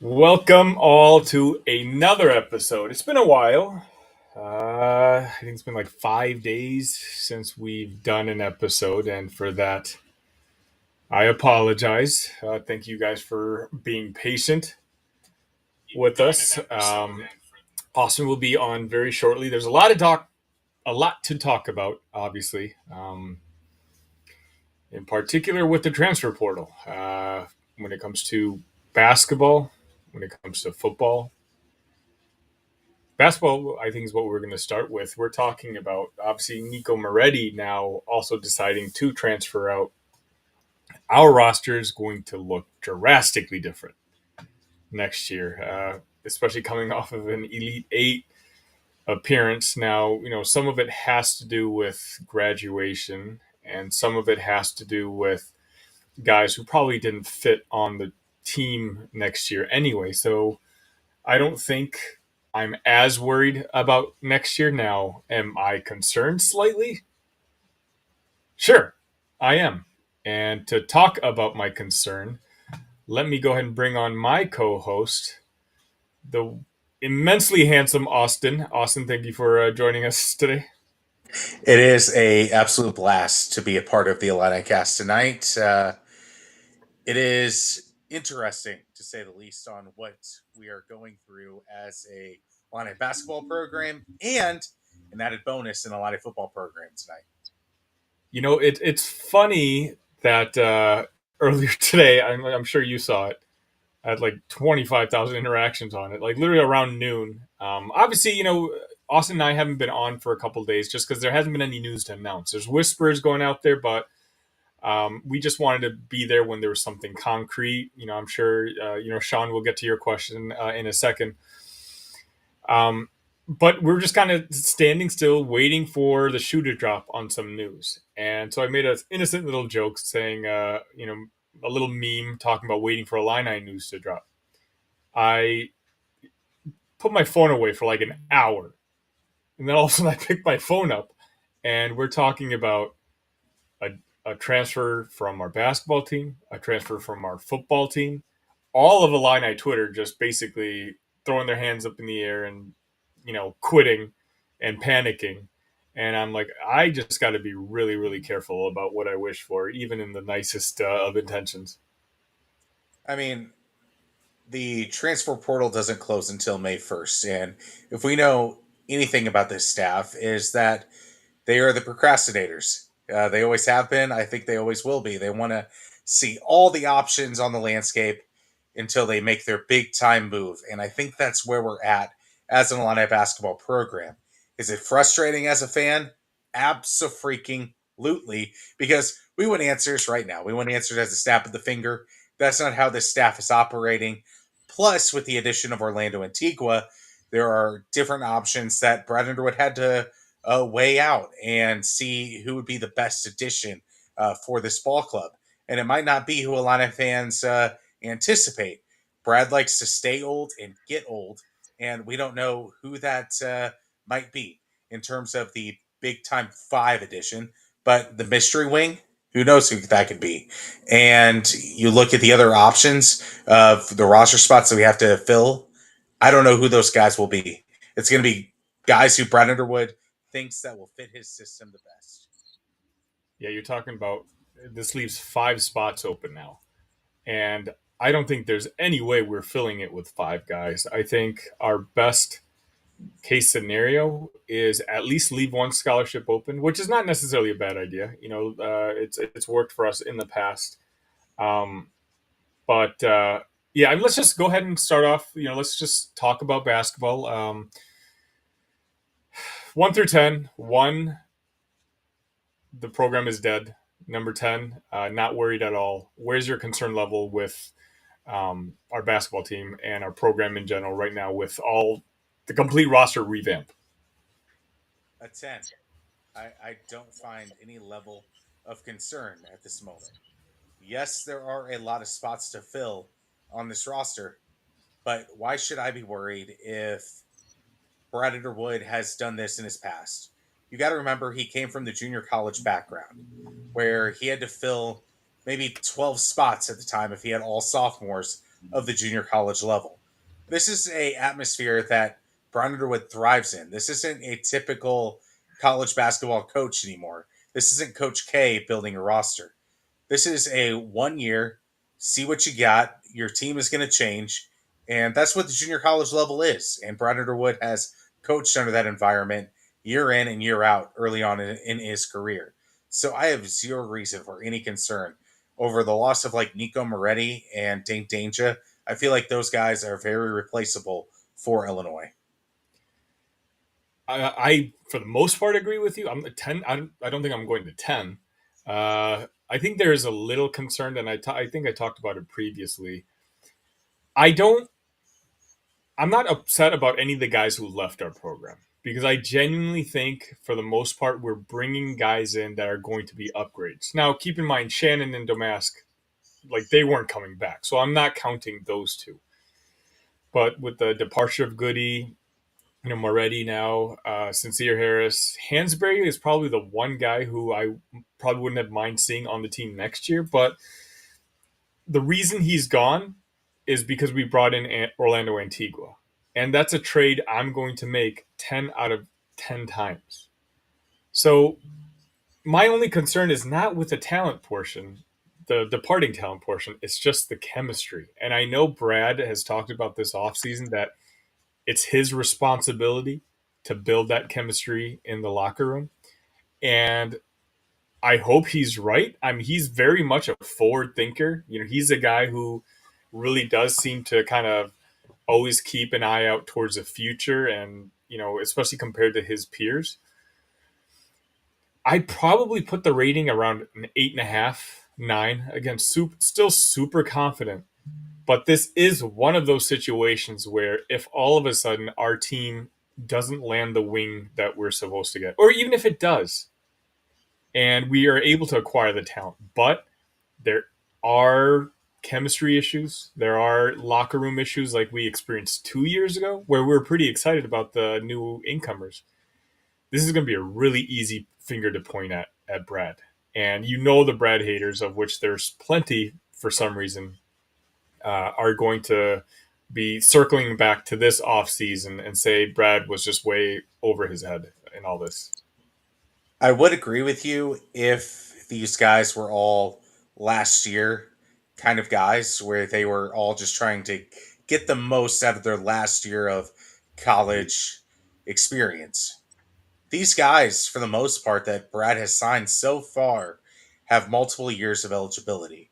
Welcome all to another episode. It's been a while. I think it's been like 5 days since we've done an episode, and for that, I apologize. Thank you guys for being patient with us. Austin will be on very shortly. There's a lot to talk about, obviously, in particular with the transfer portal. When it comes to basketball, when it comes to football, basketball, I think, is what we're going to start with. We're talking about obviously Nico Moretti now also deciding to transfer out. Our roster is going to look drastically different next year, especially coming off of an Elite Eight appearance. Now, some of it has to do with graduation, and some of it has to do with guys who probably didn't fit on the team next year anyway. So I don't think I'm as worried about next year now. Am I concerned slightly? Sure, I am. And to talk about my concern, let me go ahead and bring on my co host, the immensely handsome Austin. Austin, thank you for joining us today. It is a absolute blast to be a part of the Illinicast tonight. It is interesting, to say the least, on what we are going through as a Illini basketball program and an added bonus in a Illini football program tonight. It's funny that earlier today, I'm sure you saw it, I had like 25,000 interactions on it, like literally around noon. Obviously, Austin and I haven't been on for a couple of days just because there hasn't been any news to announce. There's whispers going out there, but we just wanted to be there when there was something concrete. I'm sure, Sean will get to your question in a second. But we're just kind of standing still, waiting for the shoe to drop on some news. And so I made an innocent little joke saying, a little meme talking about waiting for Illini news to drop. I put my phone away for like an hour. And then all of a sudden I picked my phone up and we're talking about a, a transfer from our basketball team, a transfer from our football team. All of Illini Twitter just basically throwing their hands up in the air and, quitting and panicking. And I'm like, I just got to be really, really careful about what I wish for, even in the nicest of intentions. I mean, the transfer portal doesn't close until May 1st. And if we know anything about this staff, is that they are the procrastinators. They always have been. I think they always will be. They want to see all the options on the landscape until they make their big time move. And I think that's where we're at as an Illini basketball program. Is it frustrating as a fan? Abso-freaking-lutely, because we want answers right now. We want answers as a snap of the finger. That's not how this staff is operating. Plus, with the addition of Orlando Antigua, there are different options that Brad Underwood had to weigh out and see who would be the best addition for this ball club. And it might not be who a lot of fans anticipate. Brad likes to stay old and get old, and we don't know who that might be in terms of the big time 5 edition. But the mystery wing, who knows who that could be? And you look at the other options of the roster spots that we have to fill. I don't know who those guys will be. It's going to be guys who Brad Underwood thinks that will fit his system the best. Yeah, you're talking about this leaves 5 spots open now. And I don't think there's any way we're filling it with 5 guys. I think our best case scenario is at least leave one scholarship open, which is not necessarily a bad idea. It's worked for us in the past. Um, but yeah, I mean, let's just go ahead and start off. Let's just talk about basketball. 1 through 10. 1, the program is dead. Number 10, not worried at all. Where's your concern level with our basketball team and our program in general right now with all the complete roster revamp? A 10. I don't find any level of concern at this moment. Yes, there are a lot of spots to fill on this roster, but why should I be worried if Brad Underwood has done this in his past? You got to remember he came from the junior college background where he had to fill maybe 12 spots at the time if he had all sophomores of the junior college level. This is a atmosphere that Brian Underwood thrives in. This isn't a typical college basketball coach anymore. This isn't Coach K building a roster. This is a 1 year, see what you got. Your team is going to change. And that's what the junior college level is. And Brian Underwood has coached under that environment year in and year out early on in his career. So I have zero reason for any concern over the loss of like Nico Moretti and Dane Danger. I feel like those guys are very replaceable for Illinois. I for the most part agree with you. I'm a 10. I don't think I'm going to 10. I think there's a little concern, and I think I talked about it previously. I don't. I'm not upset about any of the guys who left our program because I genuinely think, for the most part, we're bringing guys in that are going to be upgrades. Now, keep in mind, Shannon and Domask, like they weren't coming back, so I'm not counting those two. But with the departure of Goody, Moretti now, Sincere Harris, Hansberry is probably the one guy who I probably wouldn't have mind seeing on the team next year. But the reason he's gone is because we brought in Orlando Antigua. And that's a trade I'm going to make 10 out of 10 times. So my only concern is not with the talent portion, the departing talent portion. It's just the chemistry. And I know Brad has talked about this offseason that it's his responsibility to build that chemistry in the locker room. And I hope he's right. I mean, he's very much a forward thinker. He's a guy who really does seem to kind of always keep an eye out towards the future, and especially compared to his peers. I'd probably put the rating around an 8.5, 9. Again, still super confident. But this is one of those situations where if all of a sudden our team doesn't land the wing that we're supposed to get, or even if it does, and we are able to acquire the talent, but there are chemistry issues, there are locker room issues like we experienced 2 years ago, where we were pretty excited about the new incomers. This is going to be a really easy finger to point at Brad. And the Brad haters, of which there's plenty for some reason, are going to be circling back to this offseason and say Brad was just way over his head in all this. I would agree with you if these guys were all last year kind of guys where they were all just trying to get the most out of their last year of college experience. These guys, for the most part, that Brad has signed so far, have multiple years of eligibility,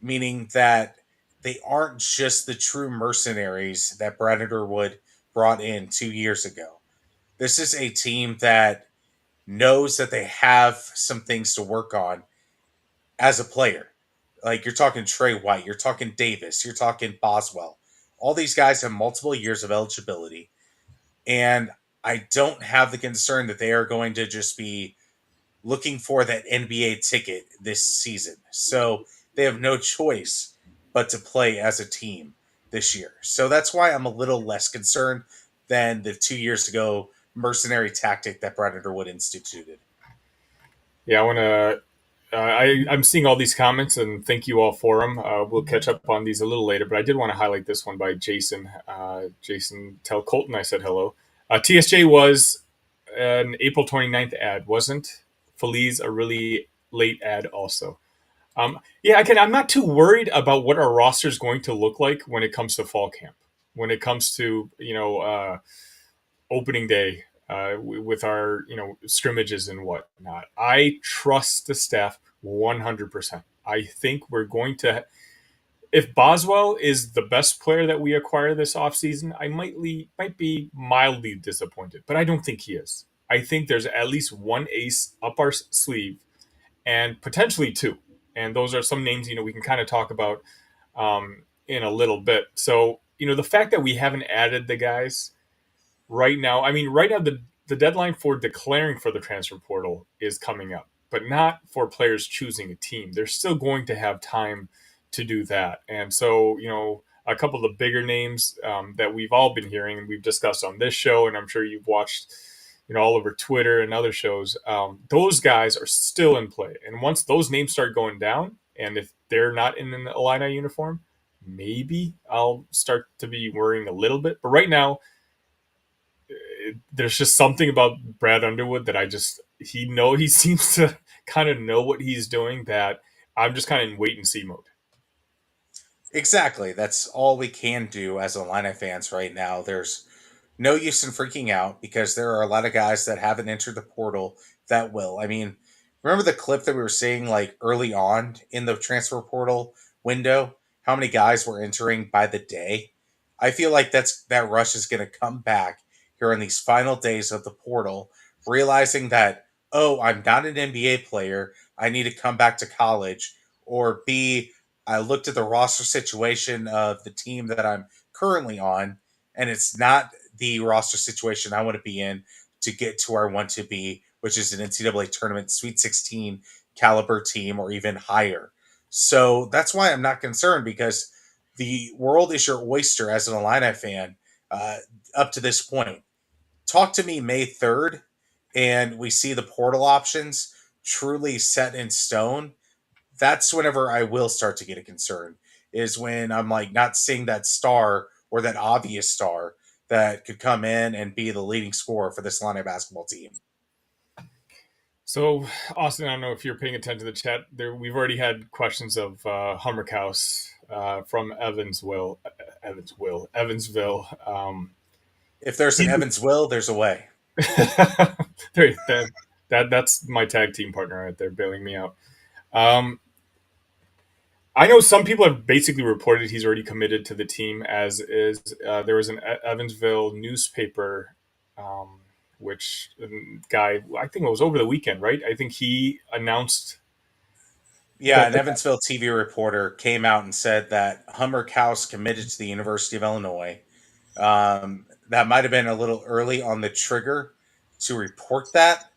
meaning that they aren't just the true mercenaries that Brad Underwood brought in 2 years ago. This is a team that knows that they have some things to work on as a player. Like you're talking Trey White, you're talking Davis, you're talking Boswell. All these guys have multiple years of eligibility. And I don't have the concern that they are going to just be looking for that NBA ticket this season. So they have no choice but to play as a team this year. So that's why I'm a little less concerned than the 2 years ago mercenary tactic that Brad Underwood instituted. Yeah, I want to. I'm seeing all these comments and thank you all for them. We'll catch up on these a little later, but I did want to highlight this one by Jason. Jason, tell Colton I said hello. TSJ was an April 29th ad, wasn't Feliz a really late ad also? Yeah, I'm not too worried about what our roster is going to look like when it comes to fall camp, when it comes to opening day, with our scrimmages and whatnot. I trust the staff 100%. I think we're going to. If Boswell is the best player that we acquire this offseason, I might be mildly disappointed, but I don't think he is. I think there's at least one ace up our sleeve, and potentially two. And those are some names we can kind of talk about in a little bit. So the fact that we haven't added the guys right now, I mean, right now the deadline for declaring for the transfer portal is coming up, but not for players choosing a team. They're still going to have time to do that. And so, a couple of the bigger names that we've all been hearing and we've discussed on this show, and I'm sure you've watched, all over Twitter and other shows, those guys are still in play. And once those names start going down, and if they're not in an Illini uniform, maybe I'll start to be worrying a little bit. But right now, there's just something about Brad Underwood that he seems to kind of know what he's doing, that I'm just kind of in wait and see mode. Exactly. That's all we can do as Illini fans right now. There's no use in freaking out because there are a lot of guys that haven't entered the portal that will. I mean, remember the clip that we were seeing like early on in the transfer portal window? How many guys were entering by the day? I feel like that rush is going to come back here in these final days of the portal, realizing that, oh, I'm not an NBA player. I need to come back to college. Or B, I looked at the roster situation of the team that I'm currently on, and it's not the roster situation I want to be in to get to where I want to be, which is an NCAA tournament Sweet 16 caliber team or even higher. So that's why I'm not concerned, because the world is your oyster as an Illini fan uh, up to this point. Talk to me May 3rd, and we see the portal options truly set in stone. That's whenever I will start to get a concern, is when I'm like not seeing that star or that obvious star that could come in and be the leading scorer for this Illini basketball team. So, Austin, I don't know if you're paying attention to the chat. There, we've already had questions of Hummerkaus from Evansville. If there's an He, Evansville, there's a way. that's my tag team partner right there, bailing me out. Um, I know some people have basically reported he's already committed to the team, as is. There was an Evansville newspaper, which guy, I think it was over the weekend, right? I think he announced Yeah, that an Evansville TV reporter came out and said that Hummer Kaus committed to the University of Illinois. That might have been a little early on the trigger to report that.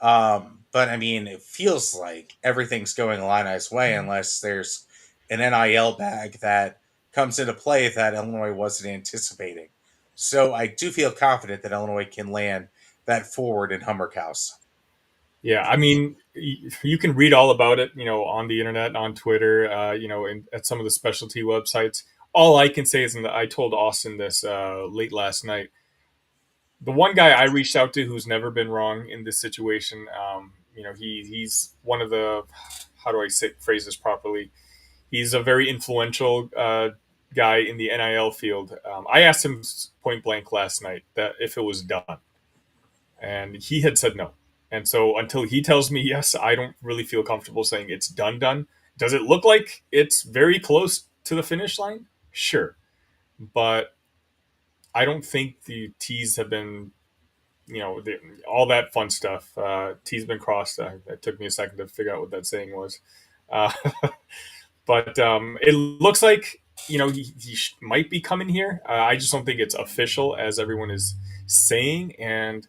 But I mean, it feels like everything's going Illini's way unless there's an NIL bag that comes into play that Illinois wasn't anticipating. So I do feel confident that Illinois can land that forward in Hummerkaus. yeah, I mean, you can read all about it, on the internet, on Twitter, at some of the specialty websites. All I can say is, and I told Austin this late last night, the one guy I reached out to who's never been wrong in this situation, he's one of the, how do I phrase this properly? He's a very influential guy in the NIL field. I asked him point blank last night that if it was done, and he had said no. And so until he tells me yes, I don't really feel comfortable saying it's done. Done. Does it look like it's very close to the finish line? Sure, but I don't think the T's have been, all that fun stuff. T's been crossed. It took me a second to figure out what that saying was. Uh, but it looks like, he might be coming here. I just don't think it's official, as everyone is saying. And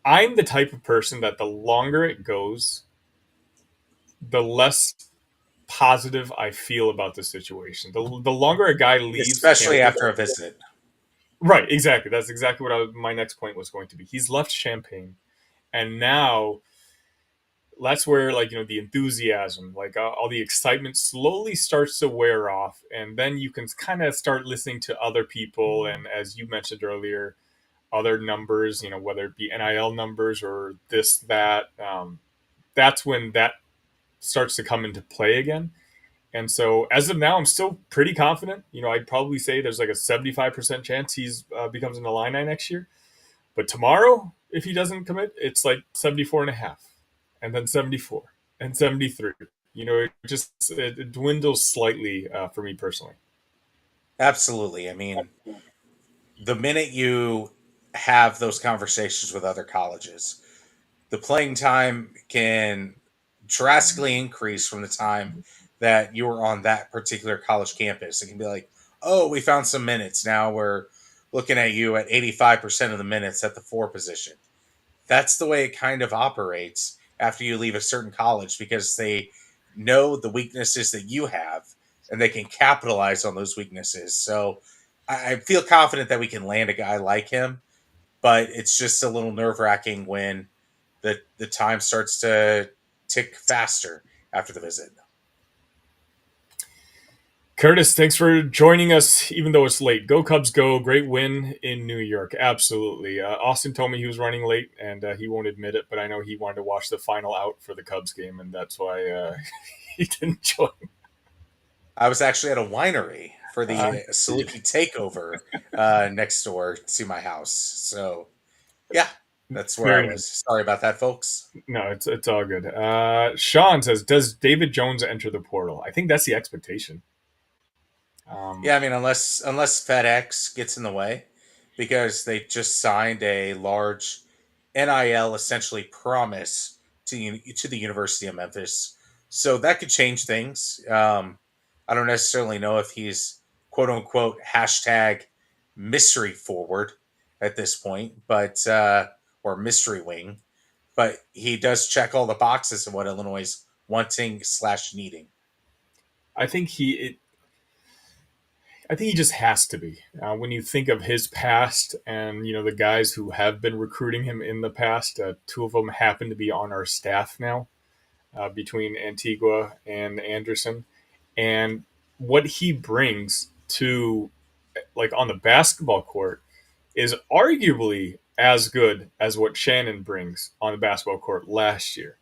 I'm the type of person that the longer it goes, the less positive I feel about the situation. The longer a guy leaves Especially campus, after a visit. right? Exactly. That's exactly what my next point was going to be. He's left Champaign, and now that's where, like, the enthusiasm, like all the excitement, slowly starts to wear off, and then you can kind of start listening to other people, and as you mentioned earlier, other numbers, whether it be NIL numbers or this that. That's when that starts to come into play again. And so as of now, I'm still pretty confident. I'd probably say there's like a 75% chance he's becomes an Illini next year. But tomorrow, if he doesn't commit, it's like 74 and a half, and then 74 and 73. It dwindles slightly for me personally. Absolutely. I mean, the minute you have those conversations with other colleges, the playing time can drastically increase from the time that you were on that particular college campus. It can be like, oh, we found some minutes. Now we're looking at you at 85% of the minutes at the four position. That's the way it kind of operates after you leave a certain college, because they know the weaknesses that you have and they can capitalize on those weaknesses. So I feel confident that we can land a guy like him, but it's just a little nerve wracking when the time starts to tick faster after the visit. Curtis, thanks for joining us, even though it's late. Go Cubs, go! Great win in New York, absolutely. Austin told me he was running late, and he won't admit it, but I know he wanted to watch the final out for the Cubs game, and that's why he didn't join. I was actually at a winery for Uh, the Saluki takeover next door to my house. So, yeah, that's where I Very nice. was. Sorry about that, folks. No, it's all good. Sean says, "Does David Jones enter the portal?" I think that's the expectation. Um, Yeah, I mean, unless FedEx gets in the way, because they just signed a large NIL essentially promise to the University of Memphis, so that could change things. I don't necessarily know if he's quote unquote hashtag mystery forward at this point, but or mystery wing, but he does check all the boxes of what Illinois is wanting slash needing. I think I think he just has to be. When you think of his past and the guys who have been recruiting him in the past, two of them happen to be on our staff now, between Antigua and Anderson, and what he brings to like on the basketball court is arguably as good as what Shannon brings on the basketball court last year.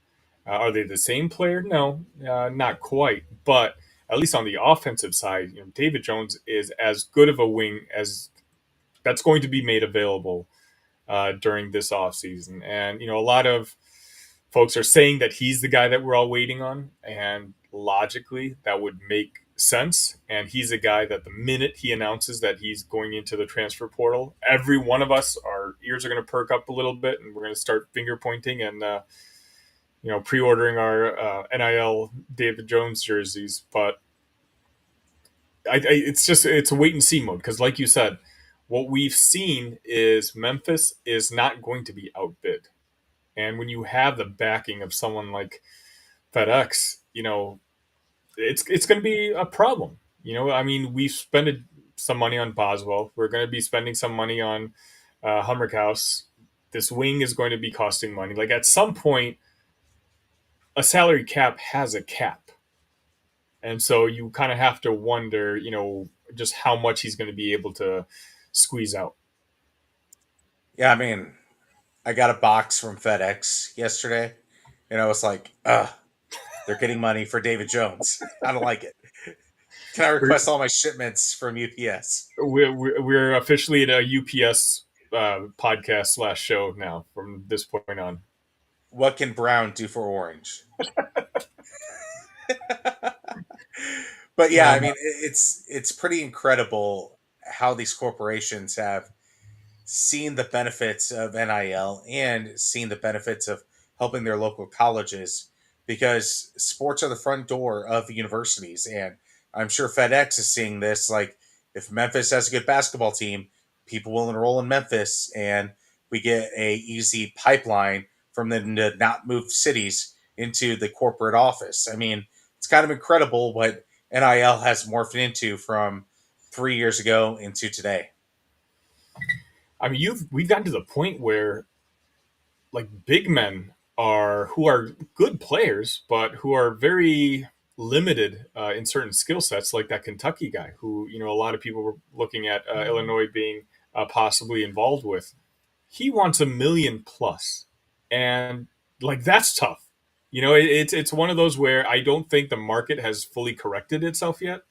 Are they the same player? No, not quite. But at least on the offensive side, David Jones is as good of a wing as that's going to be made available during this offseason. And a lot of folks are saying that he's the guy that we're all waiting on, and logically that would make sense. And he's a guy that the minute he announces that he's going into the transfer portal, every one of us, our ears are going to perk up a little bit, and we're going to start finger pointing and pre-ordering our NIL David Jones jerseys. But it's a wait and see mode because, like you said, what we've seen is Memphis is not going to be outbid. And when you have the backing of someone like FedEx, it's going to be a problem. I mean, we've spent some money on Boswell. We're going to be spending some money on Hummerkaus. This wing is going to be costing money. Like at some point, a salary cap has a cap, and so you kind of have to wonder, just how much he's going to be able to squeeze out. Yeah, I mean, I got a box from FedEx yesterday, and I was like, ugh, they're getting money for David Jones. I don't like it. Can I We're request all my shipments from UPS? we're officially in a UPS podcast slash show now from this point on. What can brown do for orange? But yeah, I Um, mean, it's pretty incredible how these corporations have seen the benefits of NIL and seen the benefits of helping their local colleges because sports are the front door of universities. And I'm sure FedEx is seeing this. Like, if Memphis has a good basketball team, people will enroll in Memphis, and we get a easy pipeline from them to not move cities into the corporate office. I mean, it's kind of incredible what NIL has morphed into from 3 years ago into today. I mean, we've gotten to the point where like big men are who are good players, but who are very limited in certain skill sets, like that Kentucky guy, who a lot of people were looking at Illinois being possibly involved with. He wants a million plus, and like that's tough. It's one of those where I don't think the market has fully corrected itself yet,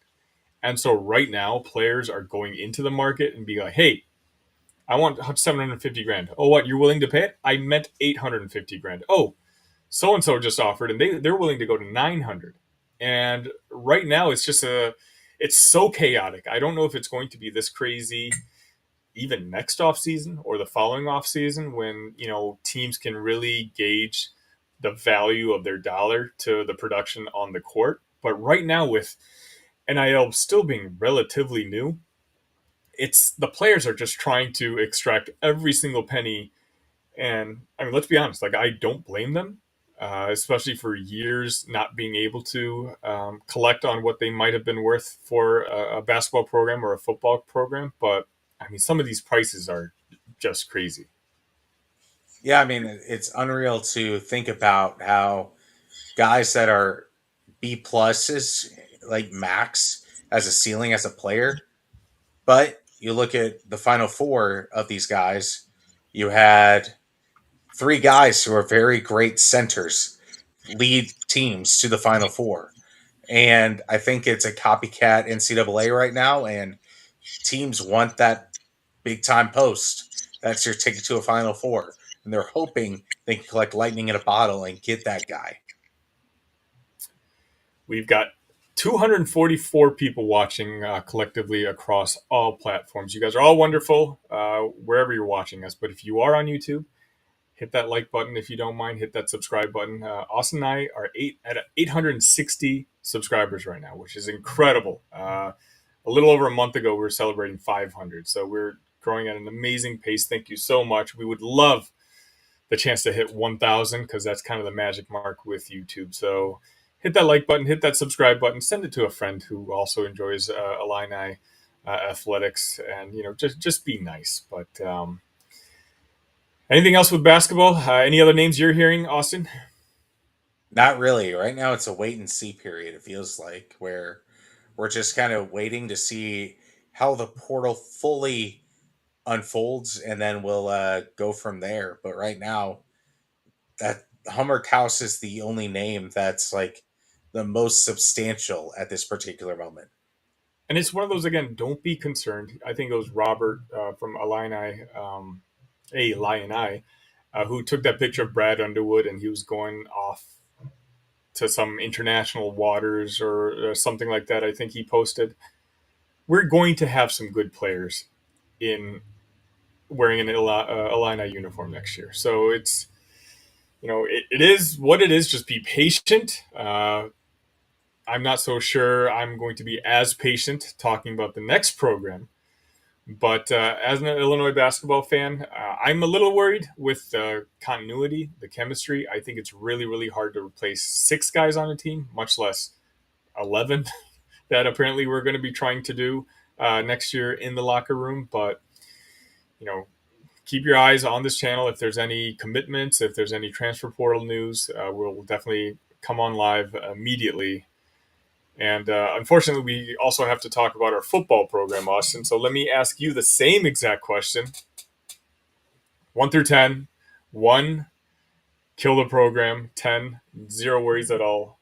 and so right now players are going into the market and be like, "Hey, I want 750 grand. Oh, what? You're willing to pay it? I meant 850 grand. Oh, so and so just offered, and they're willing to go to 900. And right now, it's so chaotic. I don't know if it's going to be this crazy even next off season or the following off season when teams can really gauge the value of their dollar to the production on the court. But right now, with NIL still being relatively new, it's the players are just trying to extract every single penny. And I mean, let's be honest, like I don't blame them, especially for years not being able to collect on what they might have been worth for a basketball program or a football program. But I mean, some of these prices are just crazy. Yeah, I mean, it's unreal to think about how guys that are B pluses, like max, as a ceiling as a player. But you look at the final four of these guys, you had three guys who are very great centers lead teams to the final four. And I think it's a copycat NCAA right now, and teams want that big time post. That's your ticket to a final four. And they're hoping they can collect lightning in a bottle and get that guy. We've got 244 people watching collectively across all platforms. You guys are all wonderful wherever you're watching us. But if you are on YouTube, hit that like button. If you don't mind, hit that subscribe button. Austin and I are at 860 subscribers right now, which is incredible. A little over a month ago, we were celebrating 500. So we're growing at an amazing pace. Thank you so much. We would love the chance to hit 1,000 because that's kind of the magic mark with YouTube. So hit that like button, hit that subscribe button, send it to a friend who also enjoys Illini athletics, and just be nice. But anything else with basketball? Any other names you're hearing, Austin? Not really. Right now, it's a wait and see period, it feels like, where we're just kind of waiting to see how the portal fully unfolds, and then we'll go from there. But right now, that Hummer House is the only name that's like the most substantial at this particular moment. And it's one of those, again, don't be concerned. I think it was Robert from Illini, who took that picture of Brad Underwood, and he was going off to some international waters or something like that. I think he posted. We're going to have some good players in wearing an Illini uniform next year. So it's, it is what it is. Just be patient. I'm not so sure I'm going to be as patient talking about the next program. But as an Illinois basketball fan, I'm a little worried with the continuity, the chemistry. I think it's really, really hard to replace six guys on a team, much less 11 that apparently we're going to be trying to do next year in the locker room. But, you know, keep your eyes on this channel. If there's any commitments, if there's any transfer portal news, we'll definitely come on live immediately. And unfortunately, we also have to talk about our football program, Austin. So let me ask you the same exact question. 1 through 10. 1, kill the program. 10, zero worries at all.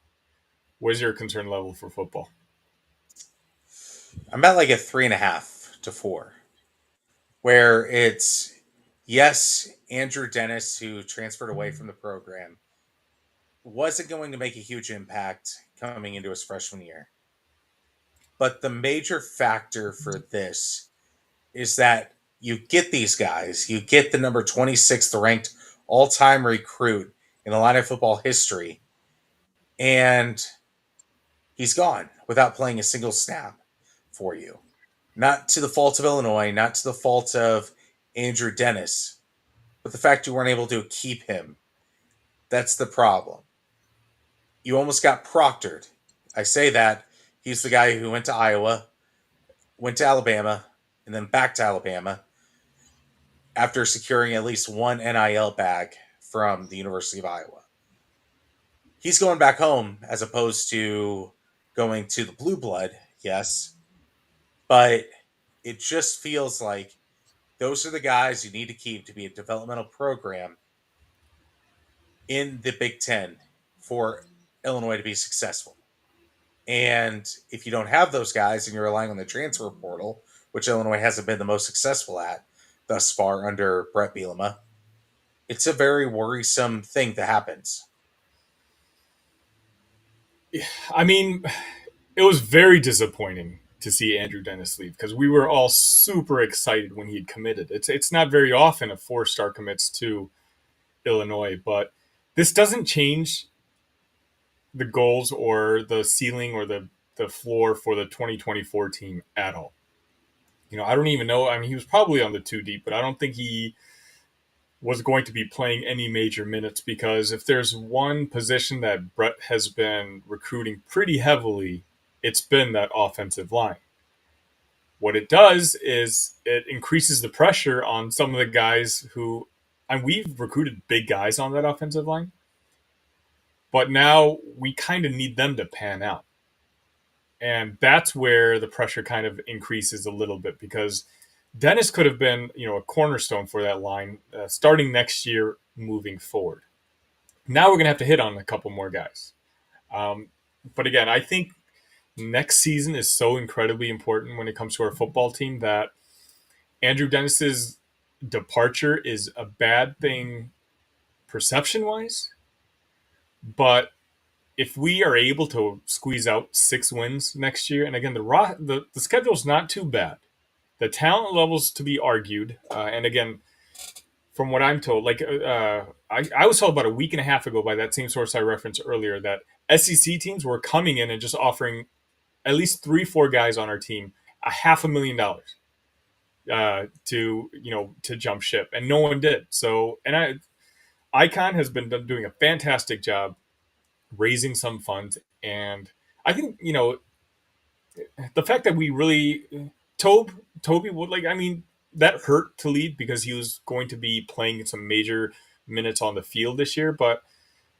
What is your concern level for football? I'm at like a 3.5 to 4, where it's yes, Andrew Dennis, who transferred away from the program, wasn't going to make a huge impact coming into his freshman year. But the major factor for this is that you get these guys, you get the number 26th ranked all time recruit in Illini football history, and he's gone without playing a single snap for you. Not to the fault of Illinois, not to the fault of Andrew Dennis, but the fact you weren't able to keep him. That's the problem. You almost got proctored. I say that. He's the guy who went to Iowa, went to Alabama, and then back to Alabama after securing at least one NIL bag from the University of Iowa. He's going back home as opposed to going to the Blue Blood, yes, but it just feels like those are the guys you need to keep to be a developmental program in the Big Ten for Illinois to be successful. And if you don't have those guys and you're relying on the transfer portal, which Illinois hasn't been the most successful at thus far under Brett Bielema, it's a very worrisome thing that happens. I mean, it was very disappointing to see Andrew Dennis leave because we were all super excited when he had committed. It's not very often a 4-star commits to Illinois, but this doesn't change the goals or the ceiling or the floor for the 2024 team at all. I don't even know. I mean, he was probably on the 2 deep, but I don't think he was going to be playing any major minutes because if there's one position that Brett has been recruiting pretty heavily, it's been that offensive line. What it does is it increases the pressure on some of the guys who, and we've recruited big guys on that offensive line, but now we kind of need them to pan out. And that's where the pressure kind of increases a little bit because Dennis could have been, a cornerstone for that line starting next year moving forward. Now we're going to have to hit on a couple more guys. Um, but again, I think next season is so incredibly important when it comes to our football team that Andrew Dennis's departure is a bad thing perception wise. But if we are able to squeeze out 6 wins next year, and again, the schedule's not too bad. The talent levels to be argued, and again, from what I'm told, I was told about a week and a half ago by that same source I referenced earlier that SEC teams were coming in and just offering at least 3, 4 guys on our team $500,000 to jump ship, and no one did. So, and Icon has been doing a fantastic job raising some funds, and I think the fact that we really Toby would that hurt to leave because he was going to be playing some major minutes on the field this year, but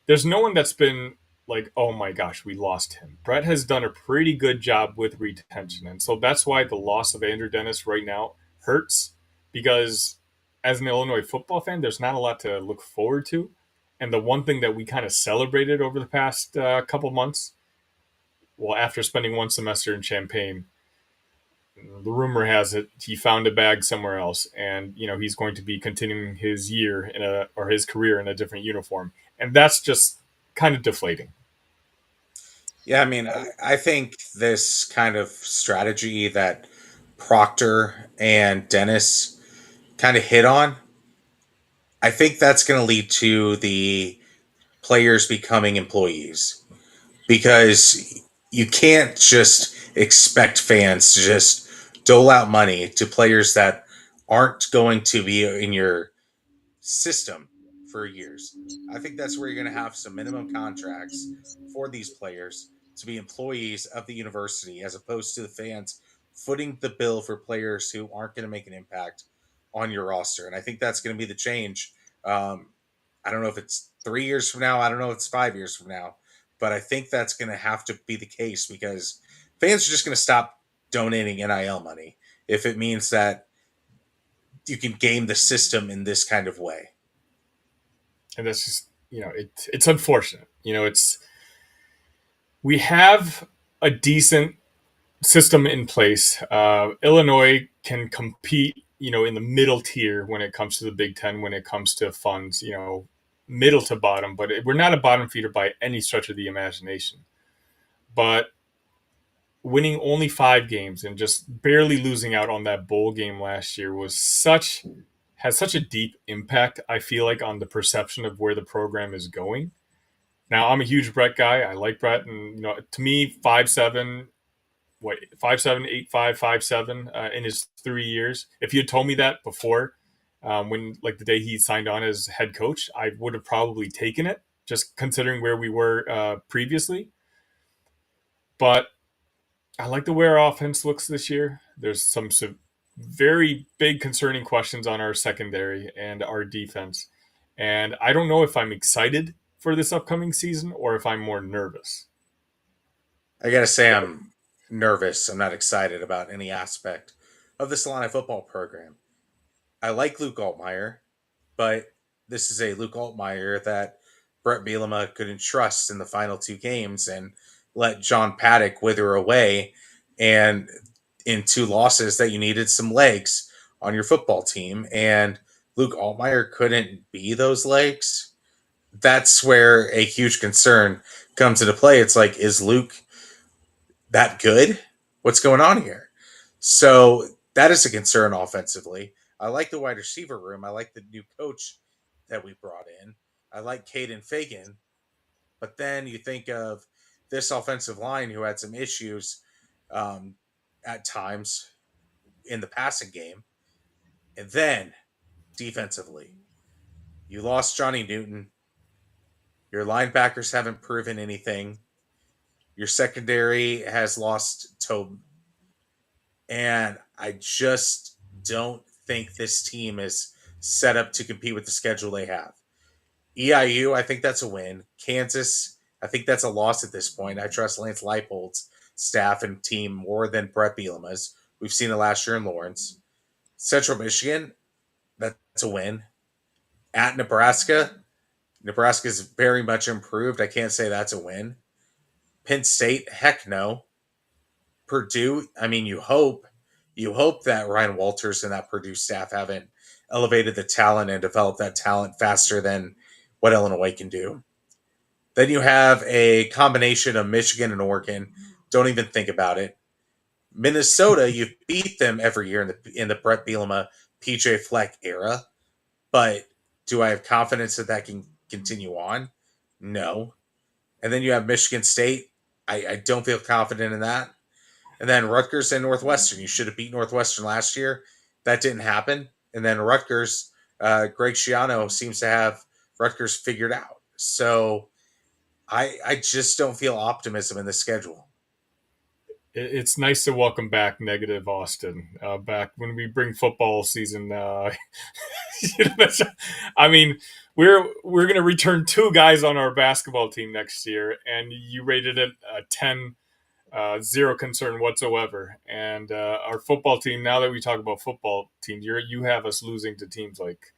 there's no one that's been like, oh my gosh, we lost him. Brett has done a pretty good job with retention, and so that's why the loss of Andrew Dennis right now hurts because as an Illinois football fan, there's not a lot to look forward to. And the one thing that we kind of celebrated over the past couple months, well, after spending one semester in Champaign, the rumor has it he found a bag somewhere else, and he's going to be continuing his year or his career in a different uniform, and that's just kind of deflating. Yeah, I mean, I think this kind of strategy that Proctor and Dennis kind of hit on, I think that's going to lead to the players becoming employees because you can't just expect fans to just dole out money to players that aren't going to be in your system for years. I think that's where you're going to have some minimum contracts for these players to be employees of the university as opposed to the fans footing the bill for players who aren't going to make an impact on your roster. And I think that's going to be the change. Um, I don't know if it's 3 years from now. I don't know if it's 5 years from now. But I think that's going to have to be the case because fans are just going to stop donating NIL money if it means that you can game the system in this kind of way. And that's just it's unfortunate. It's we have a decent system in place. Illinois can compete, in the middle tier when it comes to the Big Ten, when it comes to funds, middle to bottom. But we're not a bottom feeder by any stretch of the imagination. But winning only 5 games and just barely losing out on that bowl game last year has such a deep impact. I feel like on the perception of where the program is going. Now I'm a huge Brett guy. I like Brett, and to me, 5'7", 5'7", 8'5", 5'7", in his 3 years. If you had told me that before, when like the day he signed on as head coach, I would have probably taken it, just considering where we were previously. But I like the way our offense looks this year. There's some very big concerning questions on our secondary and our defense, and I don't know if I'm excited for this upcoming season or if I'm more nervous. I gotta say, I'm nervous. I'm not excited about any aspect of this Illini football program. I like Luke Altmaier, but this is a Luke Altmaier that Brett Bielema couldn't trust in the final 2 games and let John Paddock wither away. And in 2 losses, that you needed some legs on your football team, and Luke Altmaier couldn't be those legs. That's where a huge concern comes into play. It's like, is Luke that good? What's going on here? So that is a concern offensively. I like the wide receiver room. I like the new coach that we brought in. I like Caden Fagan. But then you think of this offensive line who had some issues um, at times in the passing game. And then defensively, you lost Johnny Newton. Your linebackers haven't proven anything. Your secondary has lost Tobe. And I just don't think this team is set up to compete with the schedule they have. EIU, I think that's a win. Kansas, I think that's a loss at this point. I trust Lance Leipold's staff and team more than Brett Bielema's. We've seen it last year in Lawrence. Central Michigan, that's a win. At Nebraska, Nebraska's very much improved. I can't say that's a win. Penn State, heck no. Purdue, I mean, you hope that Ryan Walters and that Purdue staff haven't elevated the talent and developed that talent faster than what Illinois can do. Then you have a combination of Michigan and Oregon. Don't even think about it. Minnesota, you beat them every year in the Brett Bielema, PJ Fleck era, but do I have confidence that that can continue on? No. And then you have Michigan State. I don't feel confident in that. And then Rutgers and Northwestern. You should have beat Northwestern last year. That didn't happen. And then Rutgers, Greg Schiano seems to have Rutgers figured out. So I just don't feel optimism in the schedule. It's nice to welcome back negative Austin back when we bring football season. I mean, we're going to return two guys on our basketball team next year, and you rated it a 10, zero concern whatsoever. And our football team. Now that we talk about football teams, you have us losing to teams like.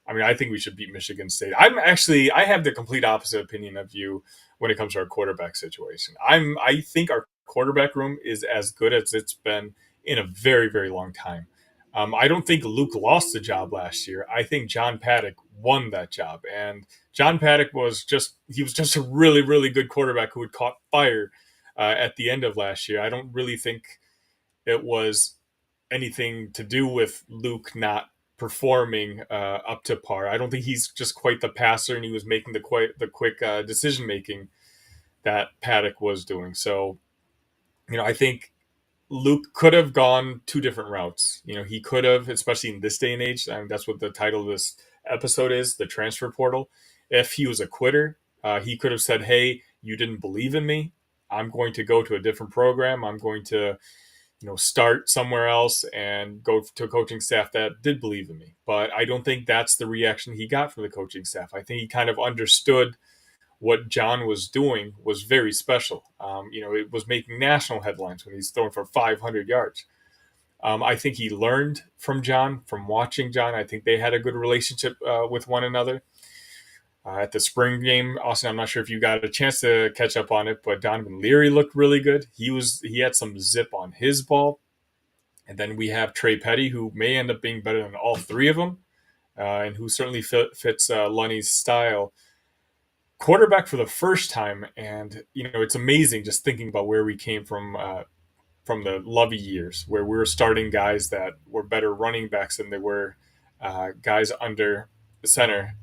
I mean, I think we should beat Michigan State. I have the complete opposite opinion of you when it comes to our quarterback situation. I think our quarterback room is as good as it's been in a very, very long time. I don't think Luke lost the job last year. I think John Paddock won that job, and John Paddock was just a really, really good quarterback who had caught fire at the end of last year. I don't really think it was anything to do with Luke not performing up to par. I don't think he's just quite the passer, and he was making the quick decision making that Paddock was doing. So, I think Luke could have gone two different routes. He could have, especially in this day and age. I mean, that's what the title of this episode is: the transfer portal. If he was a quitter, he could have said, "Hey, you didn't believe in me. I'm going to go to a different program. I'm going to start somewhere else and go to a coaching staff that did believe in me." But I don't think that's the reaction he got from the coaching staff. I think he kind of understood what John was doing was very special. It was making national headlines when he's throwing for 500 yards. I think he learned from John, from watching John. I think they had a good relationship with one another. At the spring game, Austin, I'm not sure if you got a chance to catch up on it, but Donovan Leary looked really good. He had some zip on his ball. And then we have Trey Petty, who may end up being better than all three of them, and who certainly fits Lunny's style. Quarterback for the first time, and it's amazing just thinking about where we came from the Lovey years, where we were starting guys that were better running backs than they were guys under the center.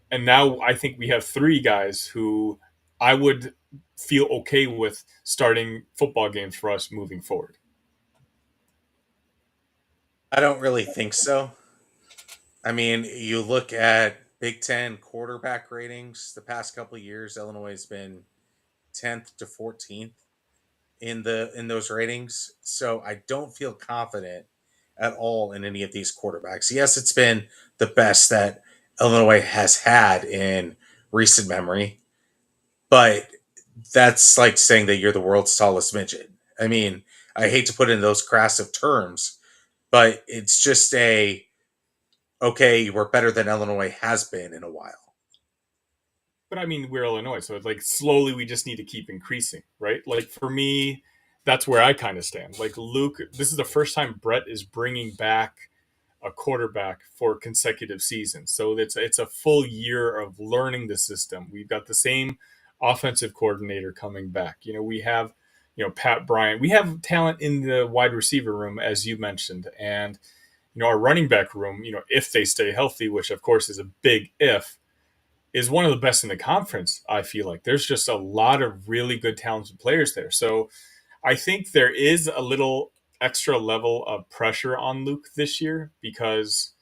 And now I think we have three guys who I would feel okay with starting football games for us moving forward. I don't really think so. I mean, you look at Big Ten quarterback ratings the past couple of years, Illinois has been 10th to 14th in those ratings. So I don't feel confident at all in any of these quarterbacks. Yes, it's been the best that Illinois has had in recent memory, but that's like saying that you're the world's tallest midget. I mean, I hate to put it in those crass of terms, but it's just okay, we're better than Illinois has been in a while. But I mean, we're Illinois, so it's like slowly we just need to keep increasing, right? Like for me, that's where I kind of stand. Like Luke, this is the first time Brett is bringing back a quarterback for consecutive seasons. So it's a full year of learning the system. We've got the same offensive coordinator coming back. We have Pat Bryant. We have talent in the wide receiver room, as you mentioned, and our running back room. If they stay healthy, which of course is a big if, is one of the best in the conference. I feel like there's just a lot of really good talented players there. So I think there is a little extra level of pressure on Luke this year because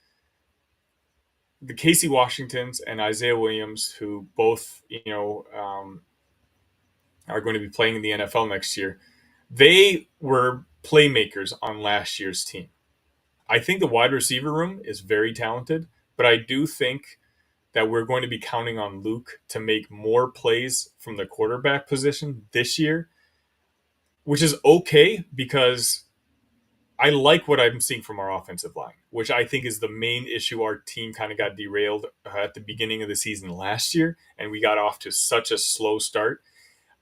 the Casey Washingtons and Isaiah Williams, who both are going to be playing in the NFL next year, they were playmakers on last year's team. I think the wide receiver room is very talented, but I do think that we're going to be counting on Luke to make more plays from the quarterback position this year which is okay because I like what I'm seeing from our offensive line, which I think is the main issue. Our team kind of got derailed at the beginning of the season last year, and we got off to such a slow start.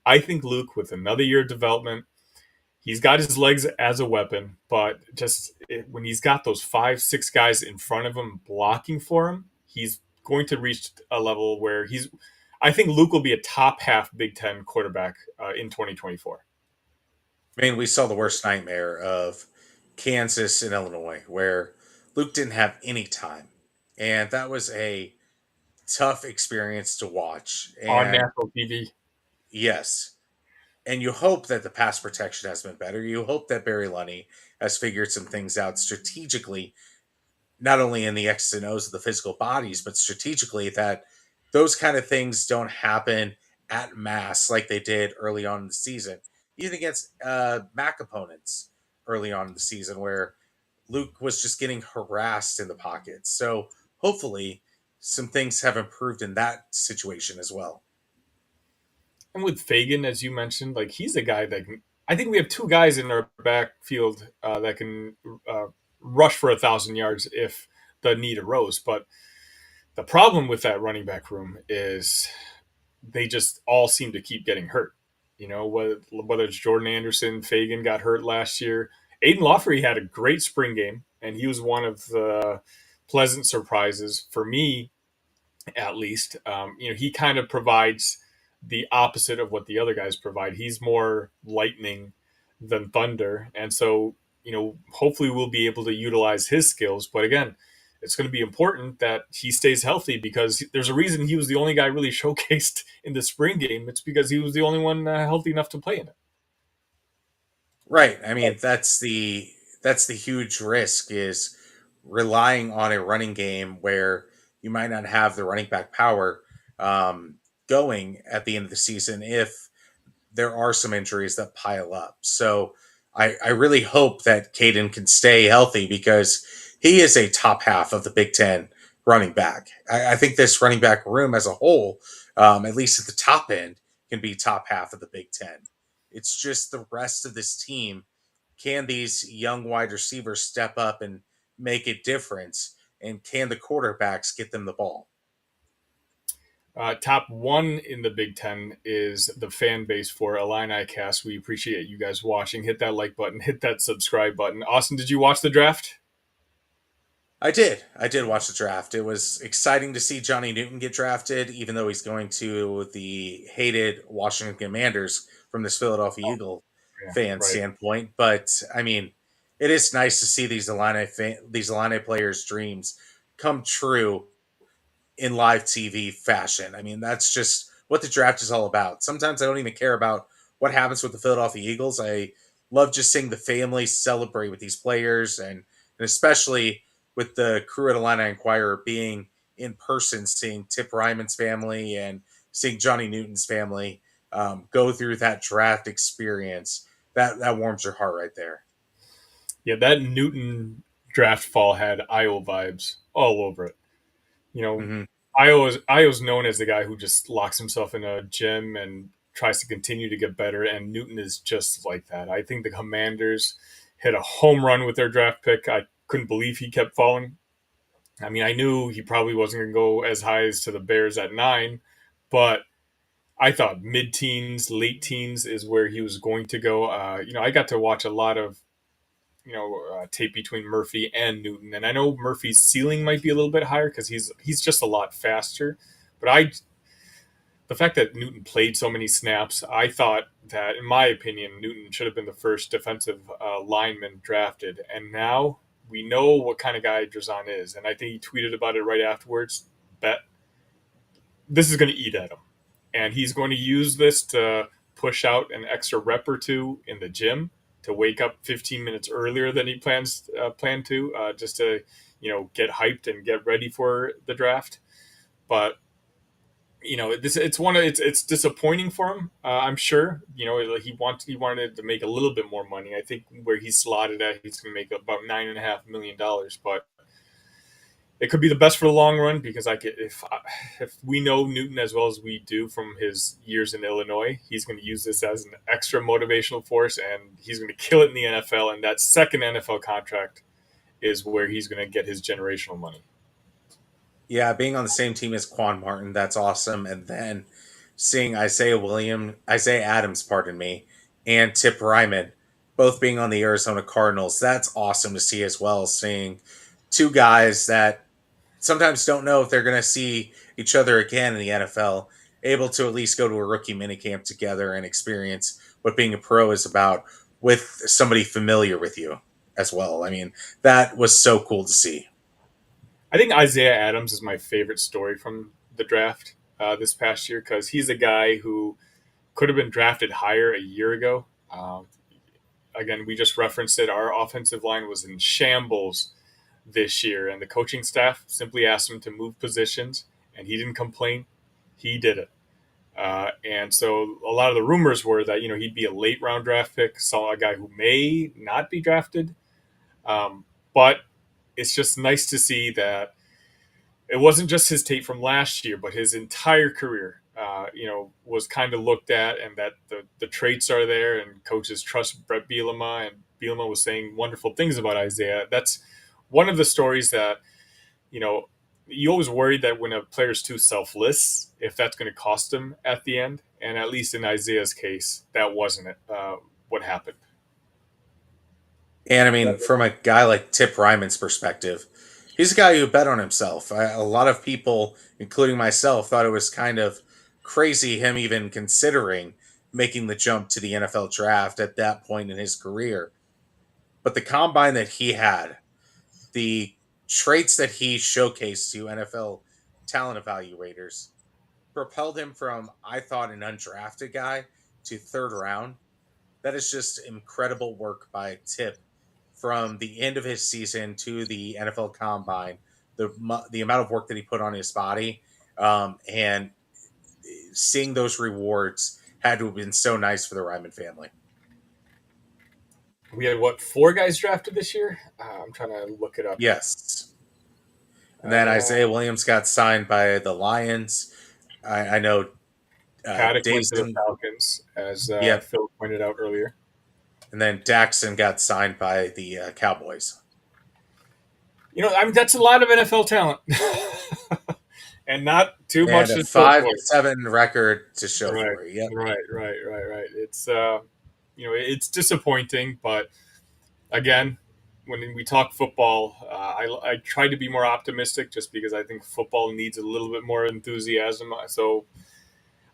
I think Luke, with another year of development, he's got his legs as a weapon, but when he's got those 5, 6 guys in front of him blocking for him, he's going to reach a level where he's. I think Luke will be a top half Big Ten quarterback in 2024. I mean, we saw the worst nightmare of Kansas and Illinois, where Luke didn't have any time, and that was a tough experience to watch. On And national TV. yes, and you hope that the pass protection has been better. You hope that Barry Lunny has figured some things out strategically, not only in the X's and O's of the physical bodies, but strategically that those kind of things don't happen at mass like they did early on in the season, even against MAC opponents early on in the season, where Luke was just getting harassed in the pocket. So hopefully, some things have improved in that situation as well. And with Fagan, as you mentioned, like he's a guy that I think we have 2 guys in our backfield that can rush for 1,000 yards if the need arose. But the problem with that running back room is they just all seem to keep getting hurt. You know, whether it's Jordan Anderson, Fagan got hurt last year. Aiden Lawfrey had a great spring game, and he was one of the pleasant surprises for me, at least. He kind of provides the opposite of what the other guys provide. He's more lightning than thunder, and so hopefully we'll be able to utilize his skills. But again, it's going to be important that he stays healthy because there's a reason he was the only guy really showcased in the spring game. It's because he was the only one healthy enough to play in it. Right. I mean, that's the huge risk is relying on a running game where you might not have the running back power going at the end of the season if there are some injuries that pile up. So I really hope that Caden can stay healthy because he is a top half of the Big Ten running back. I think this running back room as a whole, at least at the top end, can be top half of the Big Ten. It's just the rest of this team. Can these young wide receivers step up and make a difference? And can the quarterbacks get them the ball? Top one in the Big Ten is the fan base for Illinicast. We appreciate you guys watching. Hit that like button, hit that subscribe button. Austin, did you watch the draft? I did. I did watch the draft. It was exciting to see Johnny Newton get drafted, even though he's going to the hated Washington Commanders from this Philadelphia Eagle Yeah, fan right. standpoint. But I mean, it is nice to see these Illini players' dreams come true in live TV fashion. I mean, that's just what the draft is all about. Sometimes I don't even care about what happens with the Philadelphia Eagles. I love just seeing the family celebrate with these players, and especially with the crew at Atlanta Inquirer being in person, seeing Tip Ryman's family and seeing Johnny Newton's family go through that draft experience. That warms your heart right there. Yeah, that Newton draft fall had Iowa vibes all over it. You know, Mm-hmm. Iowa's known as the guy who just locks himself in a gym and tries to continue to get better, and Newton is just like that. I think the Commanders hit a home run with their draft pick. I couldn't believe he kept falling. I mean, I knew he probably wasn't going to go as high as to the Bears at 9, but I thought mid-teens, late teens is where he was going to go. I got to watch a lot of tape between Murphy and Newton. And I know Murphy's ceiling might be a little bit higher because he's just a lot faster. But the fact that Newton played so many snaps, I thought that, in my opinion, Newton should have been the first defensive lineman drafted. And now we know what kind of guy Drazan is. And I think he tweeted about it right afterwards that this is going to eat at him. And he's going to use this to push out an extra rep or two in the gym to wake up 15 minutes earlier than he planned to, just to get hyped and get ready for the draft. But it's disappointing for him. I'm sure. He wanted to make a little bit more money. I think where he's slotted at, he's going to make about $9.5 million. But it could be the best for the long run because if we know Newton as well as we do from his years in Illinois, he's going to use this as an extra motivational force, and he's going to kill it in the NFL. And that second NFL contract is where he's going to get his generational money. Yeah, being on the same team as Quan Martin, that's awesome. And then seeing Isaiah Adams, pardon me, and Tip Ryman both being on the Arizona Cardinals, that's awesome to see as well. Seeing two guys that sometimes don't know if they're going to see each other again in the NFL, able to at least go to a rookie minicamp together and experience what being a pro is about with somebody familiar with you as well. I mean, that was so cool to see. I think Isaiah Adams is my favorite story from the draft this past year because he's a guy who could have been drafted higher a year ago. Again, we just referenced it. Our offensive line was in shambles this year, and the coaching staff simply asked him to move positions, and he didn't complain. He did it. And so a lot of the rumors were that he'd be a late round draft pick, saw a guy who may not be drafted, but it's just nice to see that it wasn't just his tape from last year, but his entire career, was kind of looked at, and that the traits are there, and coaches trust Brett Bielema, and Bielema was saying wonderful things about Isaiah. That's one of the stories that, you always worry that when a player's too selfless, if that's going to cost him at the end. And at least in Isaiah's case, that wasn't it. What happened. And I mean, from a guy like Tip Ryman's perspective, he's a guy who bet on himself. A lot of people, including myself, thought it was kind of crazy him even considering making the jump to the NFL draft at that point in his career. But the combine that he had, the traits that he showcased to NFL talent evaluators, propelled him from, I thought, an undrafted guy to third round. That is just incredible work by Tip from the end of his season to the NFL Combine. The amount of work that he put on his body, and seeing those rewards had to have been so nice for the Ryman family. We had four guys drafted this year? I'm trying to look it up. Yes. And then Isaiah Williams got signed by the Lions. I know Paddock went to the Dayson, Falcons, as yep. Phil pointed out earlier. And then Daxon got signed by the Cowboys. That's a lot of NFL talent. And not too much And a to show for 5-7 record to show Right, for it. Yep. right. It's it's disappointing, but again, when we talk football, I try to be more optimistic just because I think football needs a little bit more enthusiasm. So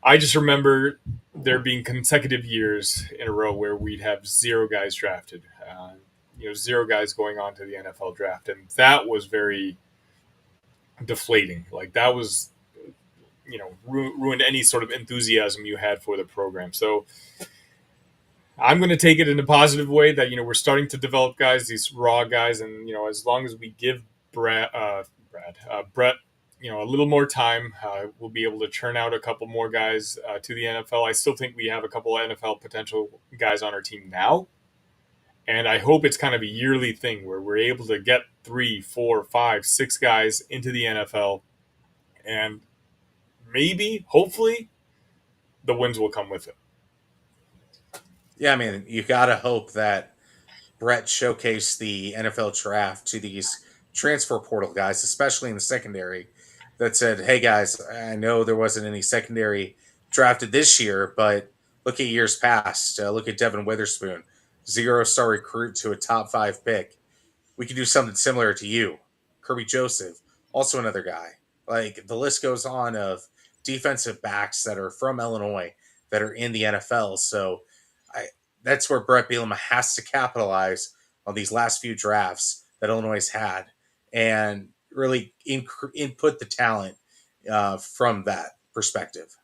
I just remember there being consecutive years in a row where we'd have zero guys drafted, zero guys going on to the NFL draft, and that was very deflating. Like that was, ruined any sort of enthusiasm you had for the program. So I'm going to take it in a positive way that, we're starting to develop guys, these raw guys. And, as long as we give Brett, a little more time, we'll be able to churn out a couple more guys to the NFL. I still think we have a couple of NFL potential guys on our team now. And I hope it's kind of a yearly thing where we're able to get 3, 4, 5, 6 guys into the NFL. And maybe, hopefully, the wins will come with it. Yeah, I mean, you got to hope that Brett showcased the NFL draft to these transfer portal guys, especially in the secondary, that said, hey, guys, I know there wasn't any secondary drafted this year, but look at years past. Look at Devin Witherspoon, 0-star recruit to a top 5 pick. We could do something similar to you. Kirby Joseph, also another guy. Like, the list goes on of defensive backs that are from Illinois that are in the NFL. So that's where Brett Bielema has to capitalize on these last few drafts that Illinois had and really input the talent from that perspective.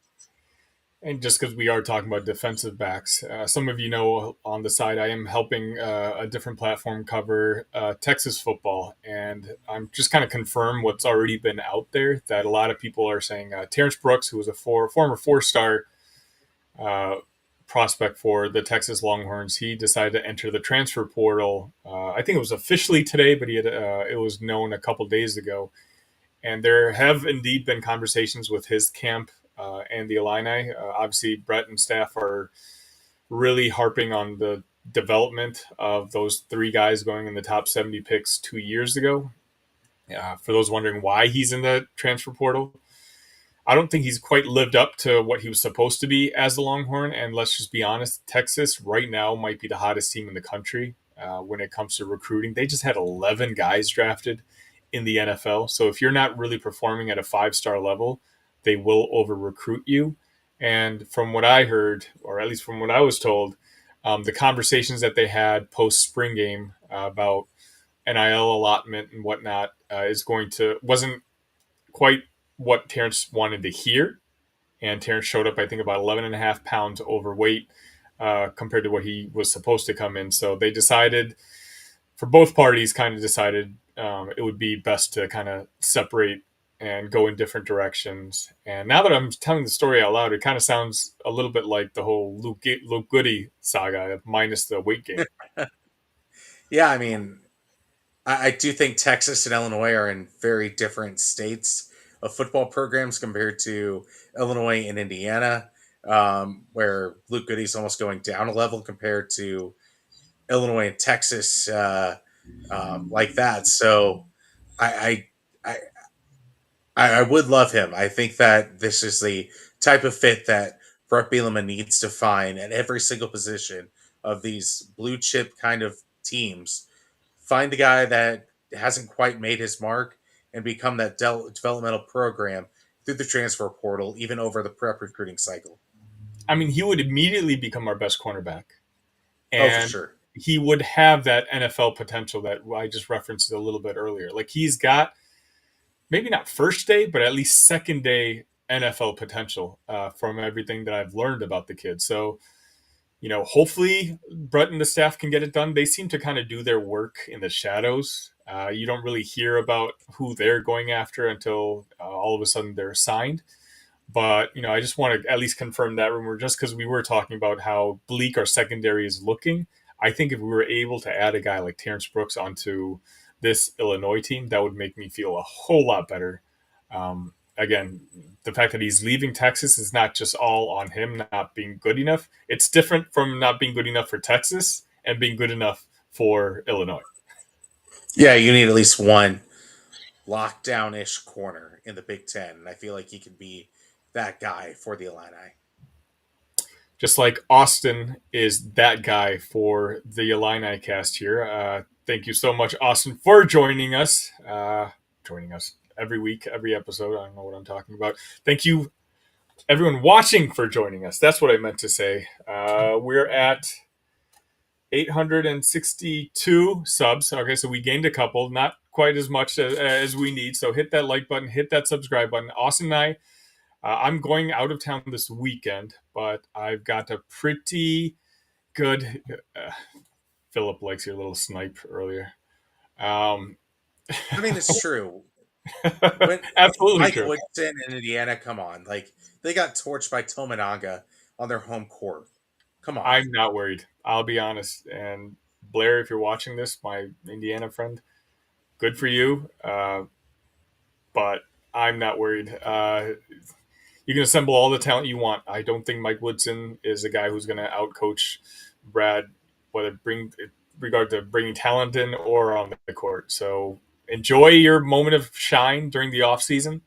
And just because we are talking about defensive backs, some of you know on the side, I am helping a different platform cover Texas football. And I'm just kind of confirm what's already been out there that a lot of people are saying Terrence Brooks, who was a former 4-star prospect for the Texas Longhorns, he decided to enter the transfer portal. I think it was officially today, but it was known a couple days ago. And there have indeed been conversations with his camp and the Illini. Obviously, Brett and staff are really harping on the development of those three guys going in the top 70 picks 2 years ago. For those wondering why he's in the transfer portal, I don't think he's quite lived up to what he was supposed to be as a Longhorn. And let's just be honest, Texas right now might be the hottest team in the country when it comes to recruiting. They just had 11 guys drafted in the NFL. So if you're not really performing at a 5-star level, they will over recruit you. And from what I heard, or at least from what I was told, the conversations that they had post spring game about NIL allotment and whatnot wasn't quite what Terrence wanted to hear. And Terrence showed up, I think, about 11 and a half pounds overweight compared to what he was supposed to come in. So they decided, for both parties, kind of decided it would be best to kind of separate and go in different directions. And now that I'm telling the story out loud, it kind of sounds a little bit like the whole Luke Goody saga, minus the weight gain. Yeah, I mean, I do think Texas and Illinois are in very different states of football programs compared to Illinois and Indiana, where Luke Goody's almost going down a level compared to Illinois and Texas, like that. So I, I I would love him. I think that this is the type of fit that Brett Bielema needs to find at every single position of these blue chip kind of teams. Find the guy that hasn't quite made his mark and become that developmental program through the transfer portal, even over the prep recruiting cycle. I mean, he would immediately become our best cornerback. Oh, for And sure. he would have that NFL potential that I just referenced a little bit earlier. Like he's got maybe not first day, but at least second day NFL potential from everything that I've learned about the kid. So, hopefully Brett and the staff can get it done. They seem to kind of do their work in the shadows. You don't really hear about who they're going after until all of a sudden they're signed. But I just want to at least confirm that rumor, just because we were talking about how bleak our secondary is looking. I think if we were able to add a guy like Terrence Brooks onto this Illinois team, that would make me feel a whole lot better. Again, the fact that he's leaving Texas is not just all on him not being good enough. It's different from not being good enough for Texas and being good enough for Illinois. Yeah, you need at least one lockdown ish corner in the Big Ten. And I feel like he could be that guy for the Illini. Just like Austin is that guy for the Illinicast here. Thank you so much, Austin, for joining us. Joining us every week, every episode. I don't know what I'm talking about. Thank you, everyone watching, for joining us. That's what I meant to say. We're at 862 subs. Okay, so we gained a couple, not quite as much as we need. So hit that like button, hit that subscribe button. Austin and I'm going out of town this weekend, but I've got a pretty good. Philip likes your little snipe earlier. I mean, it's true. When Absolutely Mike true. Woodson and Indiana, come on, like they got torched by Tominaga on their home court. Come on. I'm not worried. I'll be honest. And Blair, if you're watching this, my Indiana friend, good for you. But I'm not worried. You can assemble all the talent you want. I don't think Mike Woodson is a guy who's going to outcoach Brad, whether bring regard to bringing talent in or on the court. So enjoy your moment of shine during the off season.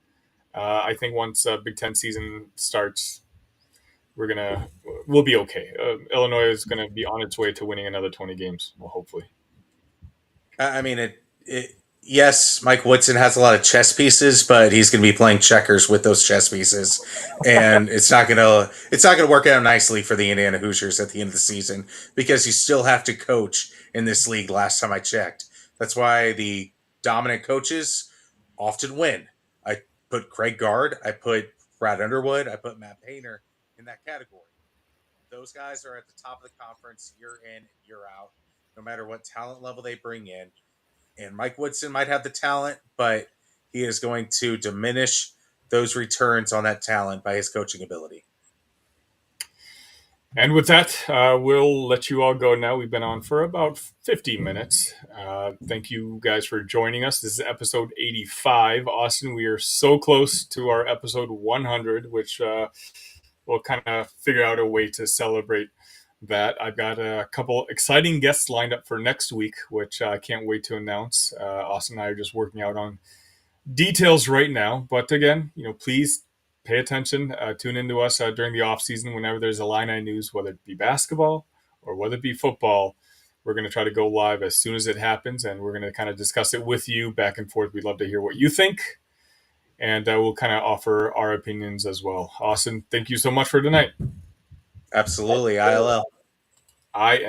I think once Big Ten season starts, we'll be okay. Illinois is going to be on its way to winning another 20 games. Well, hopefully. I mean, yes, Mike Woodson has a lot of chess pieces, but he's going to be playing checkers with those chess pieces, and it's not gonna work out nicely for the Indiana Hoosiers at the end of the season because you still have to coach in this league. Last time I checked, that's why the dominant coaches often win. I put Craig Gard, I put Brad Underwood, I put Matt Painter in that category. Those guys are at the top of the conference year in and year out, no matter what talent level they bring in. And Mike Woodson might have the talent, but he is going to diminish those returns on that talent by his coaching ability. And with that, we'll let you all go now. We've been on for about 50 minutes. Thank you guys for joining us. This is episode 85. Austin, we are so close to our episode 100, which we'll kind of figure out a way to celebrate that. I've got a couple exciting guests lined up for next week, which I can't wait to announce. Austin and I are just working out on details right now. But again, please pay attention, tune into us during the off season whenever there's Illini news, whether it be basketball or whether it be football. We're going to try to go live as soon as it happens, and we're going to kind of discuss it with you back and forth. We'd love to hear what you think, and we'll kind of offer our opinions as well. Austin, thank you so much for tonight. Absolutely, ILL. IN